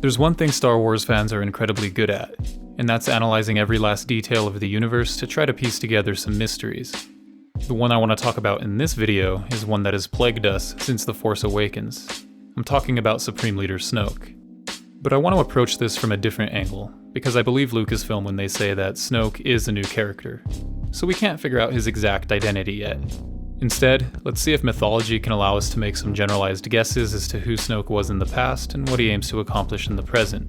There's one thing Star Wars fans are incredibly good at, and that's analyzing every last detail of the universe to try to piece together some mysteries. The one I want to talk about in this video is one that has plagued us since The Force Awakens. I'm talking about Supreme Leader Snoke. But I want to approach this from a different angle, because I believe Lucasfilm when they say that Snoke is a new character, so we can't figure out his exact identity yet. Instead, let's see if mythology can allow us to make some generalized guesses as to who Snoke was in the past and what he aims to accomplish in the present.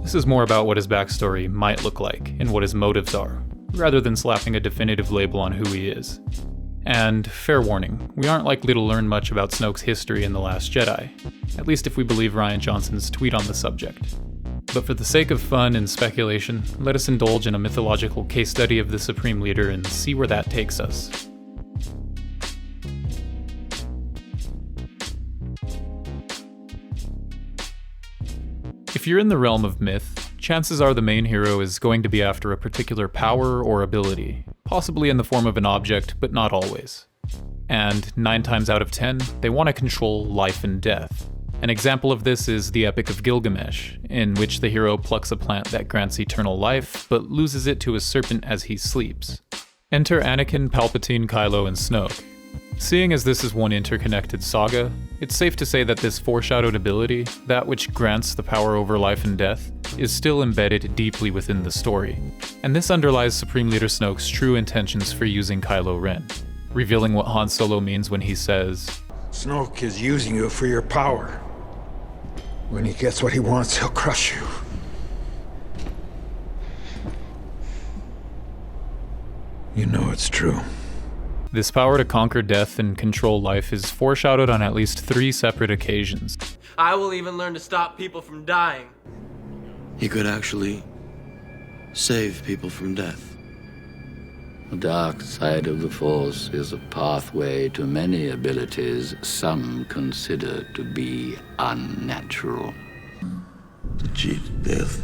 This is more about what his backstory might look like and what his motives are, rather than slapping a definitive label on who he is. And, fair warning, we aren't likely to learn much about Snoke's history in The Last Jedi, at least if we believe Rian Johnson's tweet on the subject. But for the sake of fun and speculation, let us indulge in a mythological case study of the Supreme Leader and see where that takes us. If you're in the realm of myth, chances are the main hero is going to be after a particular power or ability, possibly in the form of an object, but not always. And 9 times out of 10, they want to control life and death. An example of this is the Epic of Gilgamesh, in which the hero plucks a plant that grants eternal life, but loses it to a serpent as he sleeps. Enter Anakin, Palpatine, Kylo, and Snoke. Seeing as this is one interconnected saga, it's safe to say that this foreshadowed ability, that which grants the power over life and death, is still embedded deeply within the story. And this underlies Supreme Leader Snoke's true intentions for using Kylo Ren, revealing what Han Solo means when he says, "Snoke is using you for your power. When he gets what he wants, he'll crush you." You know it's true. This power to conquer death and control life is foreshadowed on at least 3 separate occasions. I will even learn to stop people from dying. He could actually save people from death. The dark side of the Force is a pathway to many abilities some consider to be unnatural. To cheat death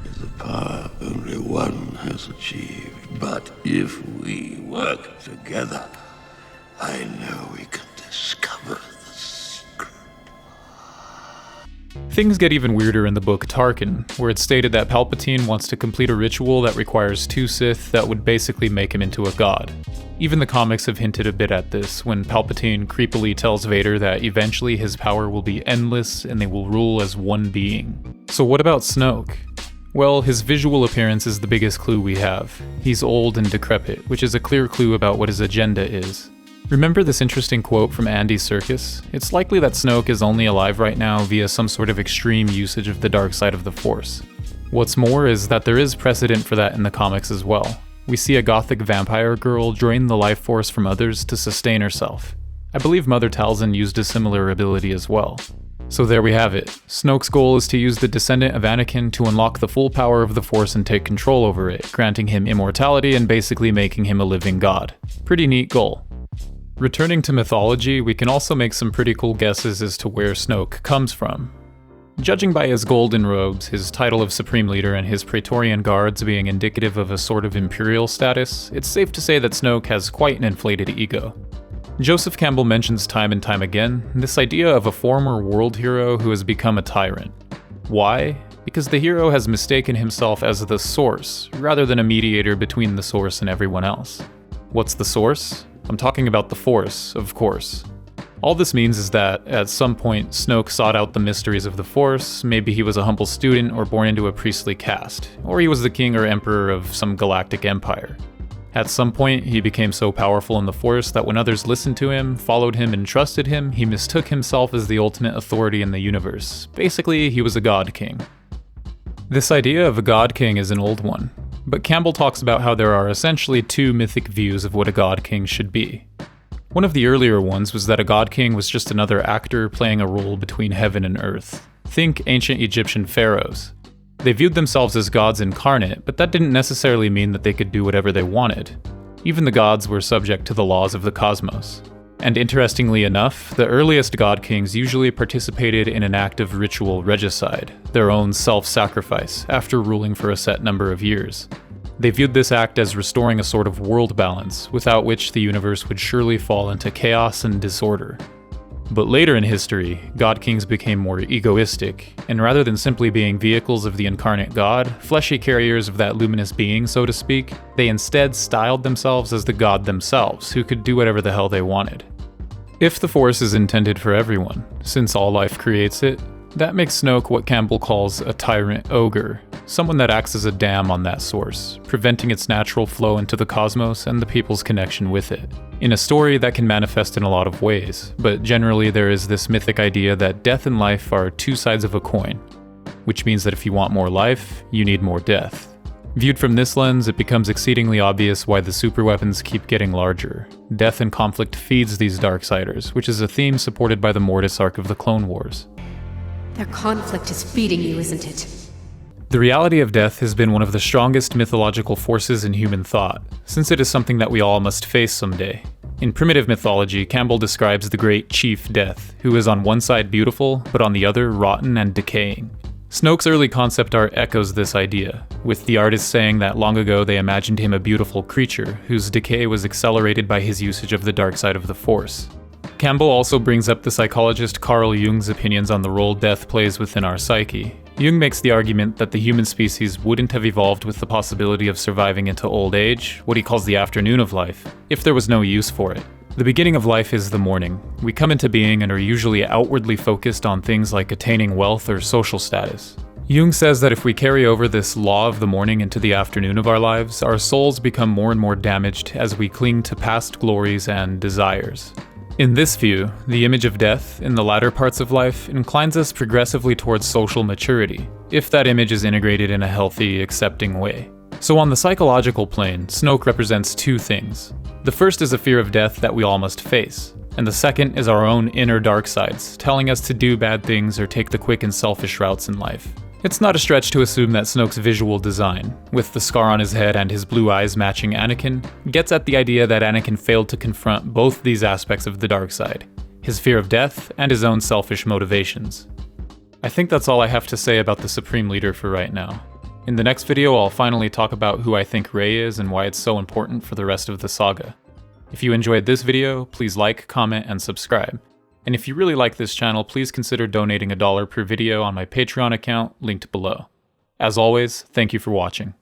is a power only one has achieved. But if we work together, I know we can discover the secret. Things get even weirder in the book Tarkin, where it's stated that Palpatine wants to complete a ritual that requires 2 Sith that would basically make him into a god. Even the comics have hinted a bit at this, when Palpatine creepily tells Vader that eventually his power will be endless and they will rule as one being. So what about Snoke? Well, his visual appearance is the biggest clue we have. He's old and decrepit, which is a clear clue about what his agenda is. Remember this interesting quote from Andy Serkis? It's likely that Snoke is only alive right now via some sort of extreme usage of the dark side of the Force. What's more is that there is precedent for that in the comics as well. We see a gothic vampire girl drain the life force from others to sustain herself. I believe Mother Talzin used a similar ability as well. So there we have it. Snoke's goal is to use the descendant of Anakin to unlock the full power of the Force and take control over it, granting him immortality and basically making him a living god. Pretty neat goal. Returning to mythology, we can also make some pretty cool guesses as to where Snoke comes from. Judging by his golden robes, his title of Supreme Leader, and his Praetorian guards being indicative of a sort of imperial status, it's safe to say that Snoke has quite an inflated ego. Joseph Campbell mentions time and time again this idea of a former world hero who has become a tyrant. Why? Because the hero has mistaken himself as the source, rather than a mediator between the source and everyone else. What's the source? I'm talking about the Force, of course. All this means is that, at some point, Snoke sought out the mysteries of the Force. Maybe he was a humble student or born into a priestly caste, or he was the king or emperor of some galactic empire. At some point, he became so powerful in the Force that when others listened to him, followed him, and trusted him, he mistook himself as the ultimate authority in the universe. Basically, he was a god king. This idea of a god king is an old one, but Campbell talks about how there are essentially 2 mythic views of what a god king should be. One of the earlier ones was that a god king was just another actor playing a role between heaven and earth. Think ancient Egyptian pharaohs. They viewed themselves as gods incarnate, but that didn't necessarily mean that they could do whatever they wanted. Even the gods were subject to the laws of the cosmos. And interestingly enough, the earliest god kings usually participated in an act of ritual regicide, their own self-sacrifice, after ruling for a set number of years. They viewed this act as restoring a sort of world balance, without which the universe would surely fall into chaos and disorder. But later in history, God Kings became more egoistic, and rather than simply being vehicles of the incarnate God, fleshy carriers of that luminous being, so to speak, they instead styled themselves as the God themselves, who could do whatever the hell they wanted. If the Force is intended for everyone, since all life creates it, that makes Snoke what Campbell calls a tyrant ogre, someone that acts as a dam on that source, preventing its natural flow into the cosmos and the people's connection with it. In a story that can manifest in a lot of ways, but generally there is this mythic idea that death and life are two sides of a coin, which means that if you want more life, you need more death. Viewed from this lens, it becomes exceedingly obvious why the superweapons keep getting larger. Death and conflict feeds these Darksiders, which is a theme supported by the Mortis arc of the Clone Wars. Their conflict is feeding you, isn't it? The reality of death has been one of the strongest mythological forces in human thought, since it is something that we all must face someday. In primitive mythology, Campbell describes the great Chief Death, who is on one side beautiful, but on the other rotten and decaying. Snoke's early concept art echoes this idea, with the artist saying that long ago they imagined him a beautiful creature, whose decay was accelerated by his usage of the dark side of the Force. Campbell also brings up the psychologist Carl Jung's opinions on the role death plays within our psyche. Jung makes the argument that the human species wouldn't have evolved with the possibility of surviving into old age, what he calls the afternoon of life, if there was no use for it. The beginning of life is the morning. We come into being and are usually outwardly focused on things like attaining wealth or social status. Jung says that if we carry over this law of the morning into the afternoon of our lives, our souls become more and more damaged as we cling to past glories and desires. In this view, the image of death, in the latter parts of life, inclines us progressively towards social maturity, if that image is integrated in a healthy, accepting way. So on the psychological plane, Snoke represents two things. The first is a fear of death that we all must face, and the second is our own inner dark sides, telling us to do bad things or take the quick and selfish routes in life. It's not a stretch to assume that Snoke's visual design, with the scar on his head and his blue eyes matching Anakin, gets at the idea that Anakin failed to confront both these aspects of the dark side, his fear of death and his own selfish motivations. I think that's all I have to say about the Supreme Leader for right now. In the next video, I'll finally talk about who I think Rey is and why it's so important for the rest of the saga. If you enjoyed this video, please like, comment, and subscribe. And if you really like this channel, please consider donating $1 per video on my Patreon account, linked below. As always, thank you for watching.